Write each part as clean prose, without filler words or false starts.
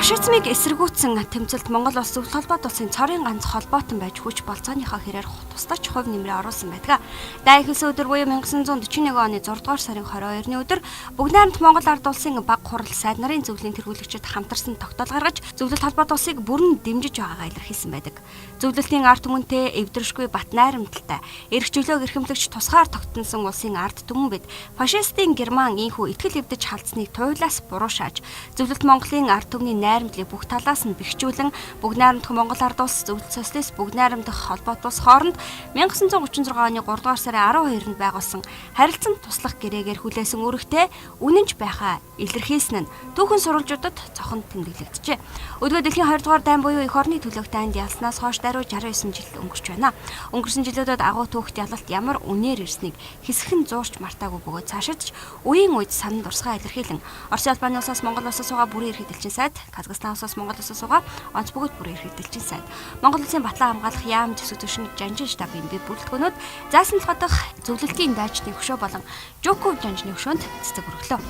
Фашизмыг эсэргүүцсэн тэмцэлд Монгол Улс Зөвлөлт холбоот улсын цорын ганц холбоотон байж хүч болцооныхоо хэрээр тусдаж хувь нэмрээ оруулсан байдаг. Даа ихэлсэн өдөр буюу 1941 оны 6 дугаар сарын 22-ны өдөр бүгд найрамд Монгол ард улсын баг хурал сайд нарын зөвлөлийн тэргүүлэгчид хамтарсан тогтоол гаргаж Зөвлөлт холбоот улсыг бүрэн дэмжиж байгаагаа илэрхийлсэн байдаг. Зөвлөлтийн ард түмэнтэй эвдршгүй бат найрамдалтай эрх чөлөөг эрхэмлэгч тусгаар тогтносон улсын ард түмэн бид фашистын Герман ийхүү итгэл эвдэж халдсныг туйлаас буруу шааж Зөвлөлт Монголын ард түмний найрамдлыг бүх талаас нь бэхжүүлэн бүгд найрамдах Монгол ард улс Зөвлөлт социалист бүгд найрамдах холбоот улс хооронд 1936 оны 3 дугаар сарын 12-нд байгуулсан харилцан туслах гэрээгээр хүлээсэн үүрэгтэй үнэнч байхаа илэрхийлсэн нь түүхэн сурвалжуудад цохон тэмдэглэгджээ. Өдгөө дэлхийн 2 дугаар дайн буюу эх орны төлөөх дайнд ялснаас хойш даруй 69 жил өнгөрч байна. Өнгөрсөн жилүүдэд агуу түүхт ялалт ямар үнээр ирснийг хэсхэн зуурч мартаагүй бөгөөд цаашидч үеийн үед санал дурсгаа илэрхийлэн Оросын албаны улсаас Монгол улсаас суугаа бүрийн эрх эдэлчин сайд, Казахстан улсаас Монгол улсаас суугаа онц бөгөөд бүрийн эрх эдэлчин сайд, Монгол улсын батлан хамгаалах яам зэвсэг түвшин жанжин штабын бие бүрэлдэхүүнүүд заасан дахь зөвлөлтийн даажны хөшөө болон Жуков жанжны хөшөөнд цэцэг өргөлөө.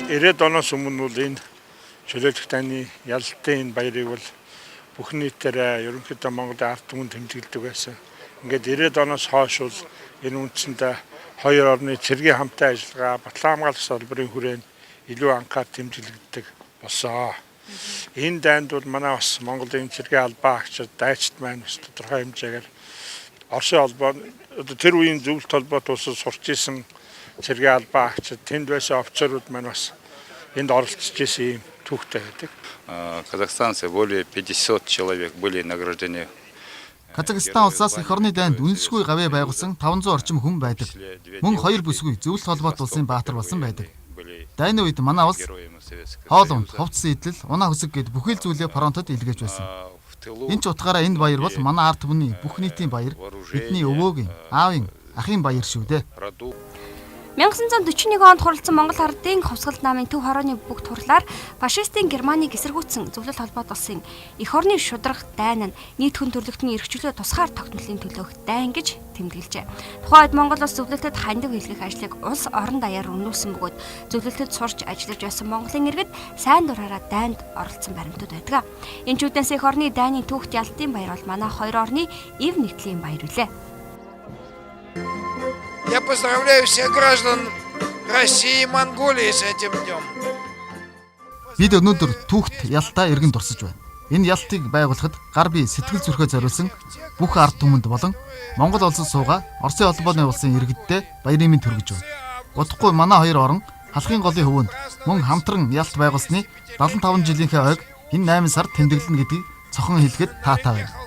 90-ад оноос өмнө бол энэ чөлөөлөх таны ялалтын энэ баярыг бол бүх нийтээр ерөнхийдөө Монголын ард түмэн тэмдэглэдэг байсан. Ингээд 90-ад оноос хойш бол энэ үндсэндээ хоёр орны цэргийн хамтын ажиллагаа, батлан хамгаалах салбарын хүрээнд илүү анхаар тэмдэглэгддэг болсон. Энэ дайнд бол манай бас Монголын цэргийн албаа агчид, дайчид маань бас тодорхой хэмжээгээр Оросын албаа тэр үеийн Зөвлөлт холбоот улсад сурч исэн цэргийн албаа агчид, тэнд байсан офицерууд маань бас энд оролцож исэн юм түүхтэй байдаг. Казахстанцы более 50 человек были награждены. Казахстан улсаас эх орны дайнд үнэлшгүй гавьяа байгуулсан 500 орчим хүн байдаг. Мөн хоёр бүсгүй Зөвлөлт холбоот улсын баатар болсон байдаг. Дайны үед манай улс хоол унд, хувцас идэл, унаа хөсөг гэд бүхэл зүйлээ фронтод илгээж байсан. Энэ ч утгаараа энэ баяр бол манай ард түмний бүх нийтийн баяр, бидний өвөөгийн, аавын, ахын баяр шүү дээ. 1941 онд хурлцсан Монгол ардын хувьсгалт намын төв хорооны бүгд хурлаар фашистын Германыг эсэргүүцсэн Зөвлөлт холбоот улсын эх орны шударга дайн нь нийт хүн төрөлхтний эрх чөлөө тусгаар тогтнолын төлөөх дайн гэж тэмдэглэжээ. Тухайн үед Монгол улс Зөвлөлтөд хандив хэлгэх ажлыг улс орон даяар үнэлсэн бөгөөд Зөвлөлтөд сурч ажиллаж байсан Монголын иргэд сайн дураараа дайнд оролцсон баримтууд байдаг. Энэ ч үднээс эх орны дайны түүхт ялтын баяр бол манай хоёр орны ив нэгтлийн баяр үлээ. Я поздравляю всех граждан России и Монголии с этим днем. Бид өнөөдөр түүхт ялтаа эргэн дурсаж байна. Энэ ялтыг байгуулахад гар бие сэтгэл зүрхээ зориулсан бүх ард түмэнд болон Монгол улсад суугаа Оросын албаны улсын иргэдтэй баярын мэнд хүргэж байна. Удахгүй манай хоёр орон халахын голын хөвөнд мөн хамтран ялт байгуулсны 75 жилийнхээ ойг энэ 8 сард тэмдэглэнэ гэдгийг цохон хэлэхэд таатай байна.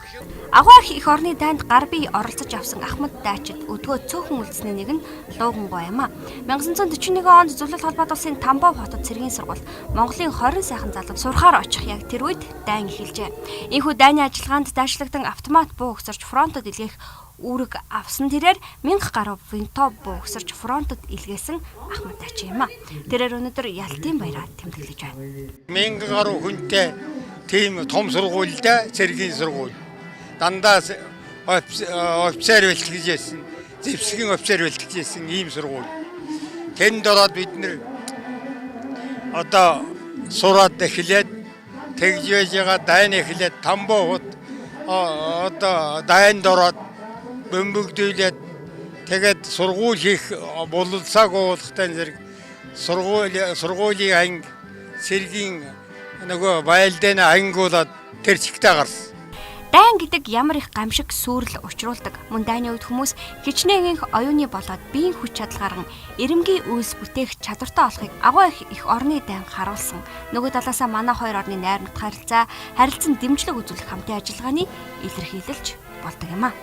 Агуурх эх орны дайнд гар бие оролцож авсан Ахмад дайчид өдгөө цөөхөн үлдсэний нэг нь Луугангой юм а. 1941 онд Зөвлөлт холбоот улсын Тамбов хотод цэргийн сургууль Монголын 20 сайхан залуу сурахаар очих яг тэр үед дайн эхэлжээ. Ийхүү дайны ажиллагаанд дайшлагдан автомат буу өгсөрч фронтод илгээх үүрэг авсан тэрээр 1000 гаруй винтов буу өгсөрч фронтод илгээсэн Ахмад дайч юм а. Тэрээр өнөөдөр ялтын баяраа тэмдэглэж байна. 1000 гаруй хүнтэй тийм том сургуультай цэргийн сургууль. Дандаа офицер бэлтгэжсэн, зэвсгийн офицер бэлтгэжсэн ийм сургууль. Тэнд ороод бид нэр одоо сураад эхлээд тэгж байж байгаа дайн эхлээд Тамбовд одоо дайнд ороод бөмбөгдүүлээд тэгээд сургууль хийх бололцаагүй болохтай зэрэг сургуулийн анги цэргийн нөгөө байлдааны ангиулаад тэр чигтээ гарсан. Дайн гэдэг ямар их гамшиг сүрэл учруулдаг. Мөн дайны үед хүмүүс хичнээн их оюуны болоод биеийн хүч чадалгаар эрэмгийн үйлс бүтээх чадвартай болохыг агуу их орны дайн харуулсан. Нөгөө талаасаа манай хоёр орны найрамдах харилцан дэмжлэг үзүүлэх хамтын ажиллагааны илэрхийлэлж болдог юм а.